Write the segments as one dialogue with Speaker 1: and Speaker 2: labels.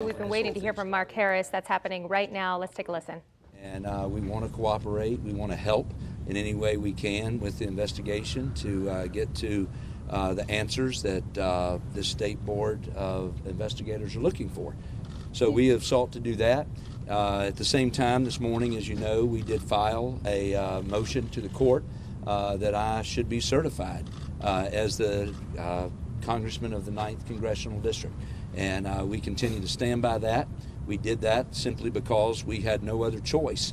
Speaker 1: We've been waiting to hear from Mark Harris. That's happening right now. Let's take a listen.
Speaker 2: And we want to cooperate. We want to help in any way we can with the investigation to get to the answers that the State Board of Investigators are looking for. So we have sought to do that. At the same time, this morning, as you know, we did file a motion to the court that I should be certified as the Congressman of the 9th Congressional District. And we continue to stand by that. We did that simply because we had no other choice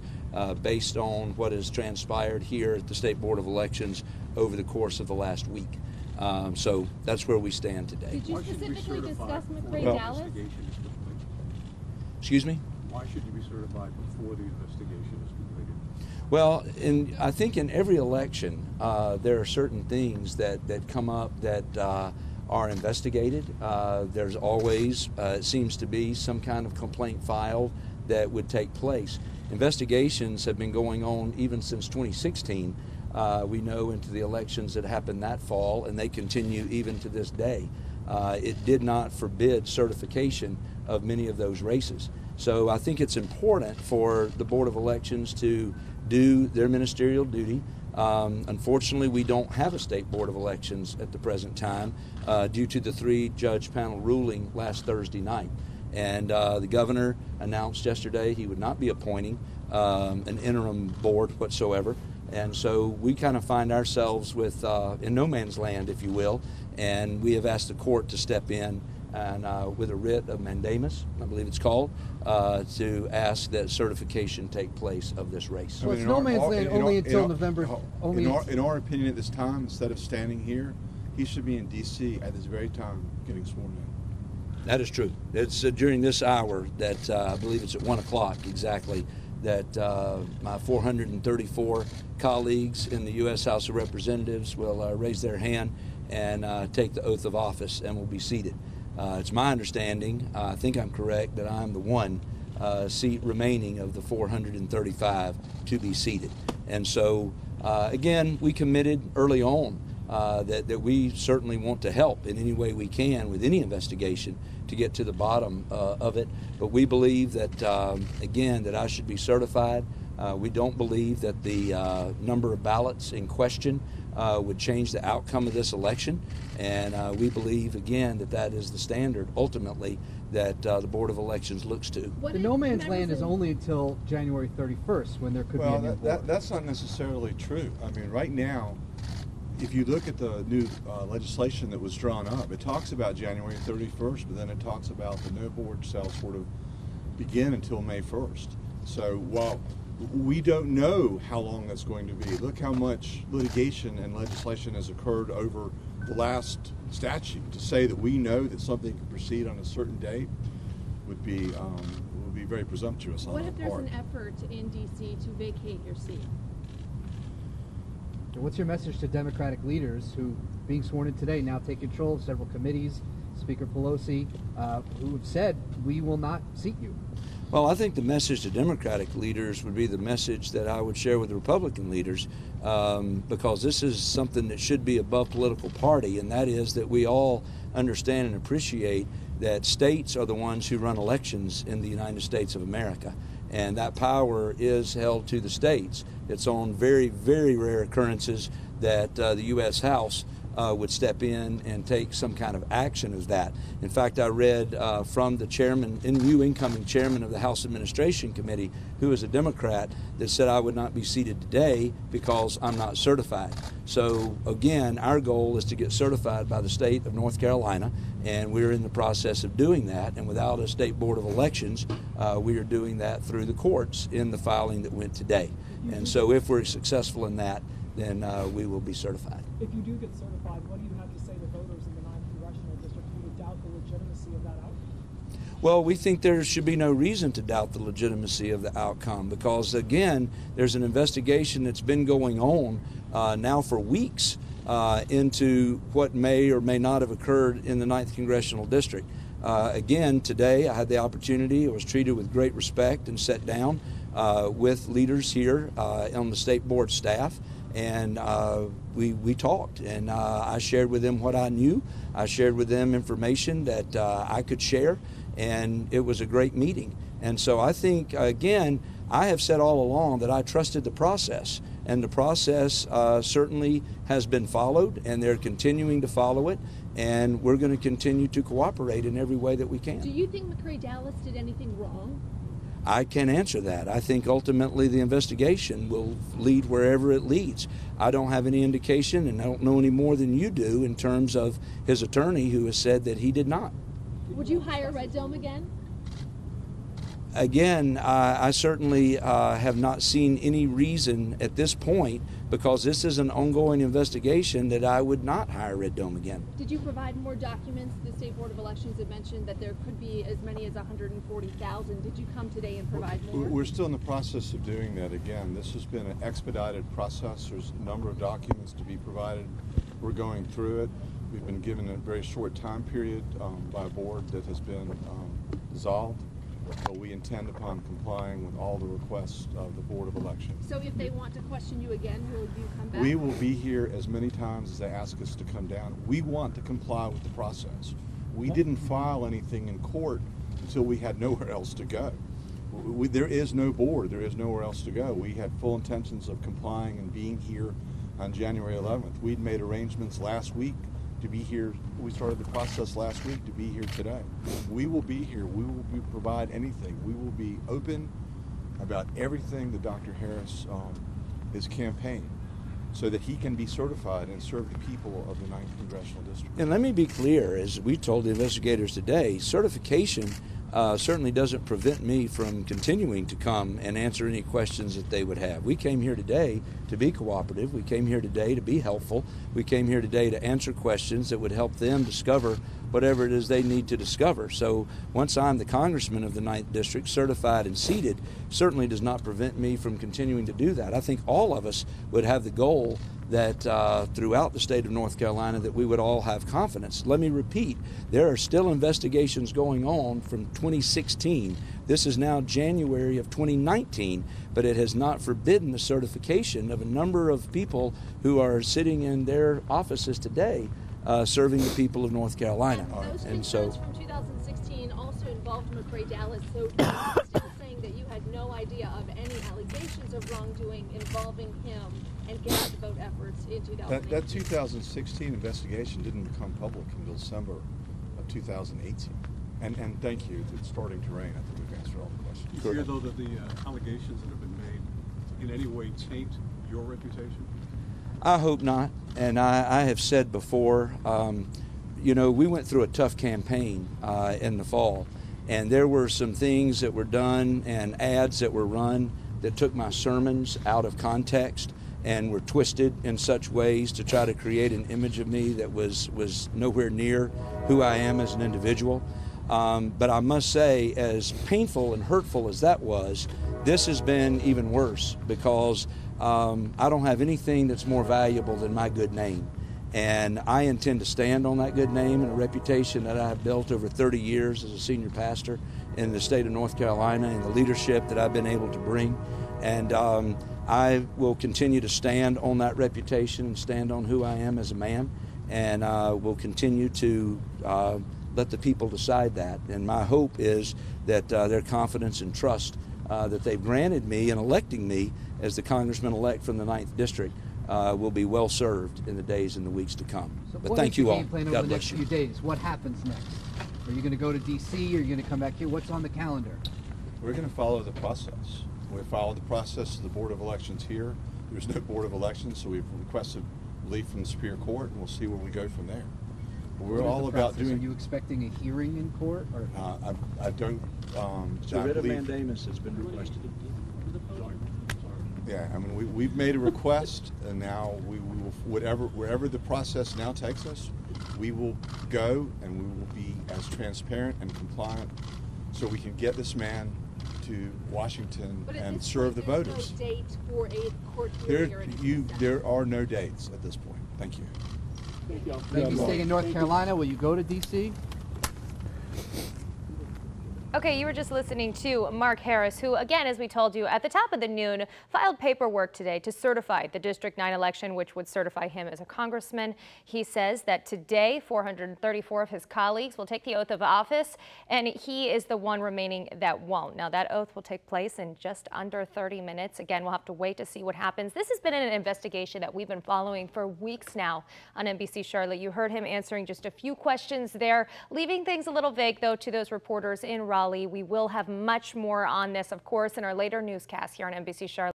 Speaker 2: based on what has transpired here at the State Board of Elections over the course of the last week. So that's where we stand today.
Speaker 3: Did you specifically discuss McRae-Dowless?
Speaker 2: Excuse me?
Speaker 4: Why should you be certified before the investigation is completed?
Speaker 2: Well, I think in every election, there are certain things that come up that are investigated. There's always, it seems to be, some kind of complaint filed that would take place. Investigations have been going on even since 2016. We know into the elections that happened that fall, and they continue even to this day. It did not forbid certification of many of those races. So I think it's important for the Board of Elections to do their ministerial duty. Unfortunately, we don't have a State Board of Elections at the present time due to the 3-judge panel ruling last Thursday night. And the governor announced yesterday he would not be appointing an interim board whatsoever. And so we kind of find ourselves with in no man's land, if you will, and we have asked the court to step in and with a writ of mandamus, I believe it's called, to ask that certification take place of this race.
Speaker 5: Well, it's no man's land only until November.
Speaker 4: In our opinion at this time, instead of standing here, he should be in D.C. at this very time getting sworn in.
Speaker 2: That is true. It's during this hour that I believe it's at 1 o'clock exactly that my 434 colleagues in the U.S. House of Representatives will raise their hand and take the oath of office and will be seated. It's my understanding, I think I'm correct, that I'm the one seat remaining of the 435 to be seated. And so, again, we committed early on that we certainly want to help in any way we can with any investigation to get to the bottom of it. But we believe that, again, that I should be certified. We don't believe that the number of ballots in question would change the outcome of this election. And we believe, again, that that is the standard, ultimately, that the Board of Elections looks to.
Speaker 5: The no man's land is only until January 31st when there could be a new board.
Speaker 4: That's not necessarily true. I mean, right now, if you look at the new legislation that was drawn up, it talks about January 31st, but then it talks about the no board shall sort of begin until May 1st. So while we don't know how long that's going to be, look how much litigation and legislation has occurred over the last statute. To say that we know that something can proceed on a certain date would be very presumptuous on our part.
Speaker 3: What if there's an effort in D.C. to vacate your seat?
Speaker 5: What's your message to Democratic leaders who, being sworn in today, now take control of several committees, Speaker Pelosi, who have said, we will not seat you?
Speaker 2: Well, I think the message to Democratic leaders would be the message that I would share with the Republican leaders, because this is something that should be above political party, and that is that we all understand and appreciate that states are the ones who run elections in the United States of America. And that power is held to the states. It's on very, very rare occurrences that the U.S. House would step in and take some kind of action as that. In fact, I read from the chairman, new incoming chairman of the House Administration Committee, who is a Democrat, that said I would not be seated today because I'm not certified. So again, our goal is to get certified by the state of North Carolina, and we're in the process of doing that. And without a State Board of Elections, we are doing that through the courts in the filing that went today. And so if we're successful in that, then we will be certified.
Speaker 6: If you do get certified, what do you have to say to voters in the 9th Congressional District who would doubt the legitimacy of that outcome?
Speaker 2: Well, we think there should be no reason to doubt the legitimacy of the outcome because, again, there's an investigation that's been going on now for weeks into what may or may not have occurred in the 9th Congressional District. Again, today I had the opportunity, I was treated with great respect and sat down with leaders here on the State Board staff. And we talked, and I shared with them what I knew. I shared with them information that I could share, and it was a great meeting. And so I think, again, I have said all along that I trusted the process, and the process certainly has been followed, and they're continuing to follow it, and we're going to continue to cooperate in every way that we can.
Speaker 3: Do you think McRae Dallas did anything wrong?
Speaker 2: I can't answer that. I think ultimately the investigation will lead wherever it leads. I don't have any indication, and I don't know any more than you do in terms of his attorney, who has said that he did not.
Speaker 3: Would you hire Red Dome again?
Speaker 2: Again, I certainly have not seen any reason at this point, because this is an ongoing investigation, that I would not hire Red Dome again.
Speaker 3: Did you provide more documents? The State Board of Elections had mentioned that there could be as many as 140,000. Did you come today and provide more?
Speaker 4: We're still in the process of doing that. Again, this has been an expedited process. There's a number of documents to be provided. We're going through it. We've been given a very short time period by a board that has been dissolved. But we intend upon complying with all the requests of the Board of Elections.
Speaker 3: So if they want to question you again, will you come back?
Speaker 4: We will be here as many times as they ask us to come down. We want to comply with the process. We didn't file anything in court until we had nowhere else to go. There is no board. There is nowhere else to go. We had full intentions of complying and being here on January 11th. We'd made arrangements last week to be here. We started the process last week to be here today. We will be here. We will provide anything. We will be open about everything that Dr. Harris is campaigning, so that he can be certified and serve the people of the 9th Congressional District.
Speaker 2: And let me be clear, as we told the investigators today, certification certainly doesn't prevent me from continuing to come and answer any questions that they would have. We came here today to be cooperative. We came here today to be helpful. We came here today to answer questions that would help them discover whatever it is they need to discover. So once I'm the congressman of the 9th District, certified and seated, certainly does not prevent me from continuing to do that. I think all of us would have the goal that throughout the state of North Carolina that we would all have confidence. Let me repeat, there are still investigations going on from 2016. This is now January of 2019, but it has not forbidden the certification of a number of people who are sitting in their offices today serving the people of North Carolina.
Speaker 3: Those
Speaker 2: And so,
Speaker 3: concerns from 2016 also involved McRae Dallas, so you're still saying that you had no idea of any allegations of wrongdoing involving him and get out the vote efforts in 2018?
Speaker 4: That 2016 investigation didn't become public until December of 2018. And thank you. It's starting to rain. I think we've answered all the questions.
Speaker 7: You fear, though, that the allegations that have been made in any way taint your reputation?
Speaker 2: I hope not. And I have said before, you know, we went through a tough campaign in the fall, and there were some things that were done and ads that were run that took my sermons out of context and were twisted in such ways to try to create an image of me that was nowhere near who I am as an individual. But I must say, as painful and hurtful as that was, this has been even worse, because I don't have anything that's more valuable than my good name. And I intend to stand on that good name and a reputation that I have built over 30 years as a senior pastor in the state of North Carolina, and the leadership that I've been able to bring. And I will continue to stand on that reputation and stand on who I am as a man, and will continue to let the people decide that. And my hope is that their confidence and trust that they've granted me in electing me as the congressman-elect from the 9th District will be well served in the days and the weeks to come.
Speaker 5: So
Speaker 2: But
Speaker 5: what
Speaker 2: thank
Speaker 5: is your
Speaker 2: you all.
Speaker 5: game plan over
Speaker 2: God
Speaker 5: the next
Speaker 2: bless you.
Speaker 5: few days? What happens next? Are you going to go to D.C.? Are you going to come back here? What's on the calendar?
Speaker 4: We're going to follow the process. We follow the process of the Board of Elections here. There's no Board of Elections, so we've requested relief from the Superior Court, and we'll see where we go from there. But we're
Speaker 5: What is
Speaker 4: all
Speaker 5: the
Speaker 4: about
Speaker 5: process?
Speaker 4: doing.
Speaker 5: Are you expecting a hearing in court? Or
Speaker 4: I don't.
Speaker 2: The
Speaker 4: I
Speaker 2: writ of
Speaker 4: believe-
Speaker 2: mandamus has been requested.
Speaker 4: Yeah, I mean, we've made a request, and now we will, wherever the process now takes us, we will go, and we will be as transparent and compliant, so we can get this man to Washington
Speaker 3: But at
Speaker 4: and
Speaker 3: this
Speaker 4: serve the
Speaker 3: point,
Speaker 4: voters.
Speaker 3: there's no date for a court hearing or anything.
Speaker 4: There are no dates at this point. Thank you.
Speaker 5: maybe staying in North Carolina? Will you go to D.C.?
Speaker 1: Okay, you were just listening to Mark Harris, who, again, as we told you at the top of the noon, filed paperwork today to certify the District 9 election, which would certify him as a congressman. He says that today, 434 of his colleagues will take the oath of office, and he is the one remaining that won't. Now, that oath will take place in just under 30 minutes. Again, we'll have to wait to see what happens. This has been an investigation that we've been following for weeks now on NBC Charlotte. You heard him answering just a few questions there, leaving things a little vague, though, to those reporters in Raleigh. We will have much more on this, of course, in our later newscast here on NBC Charlotte.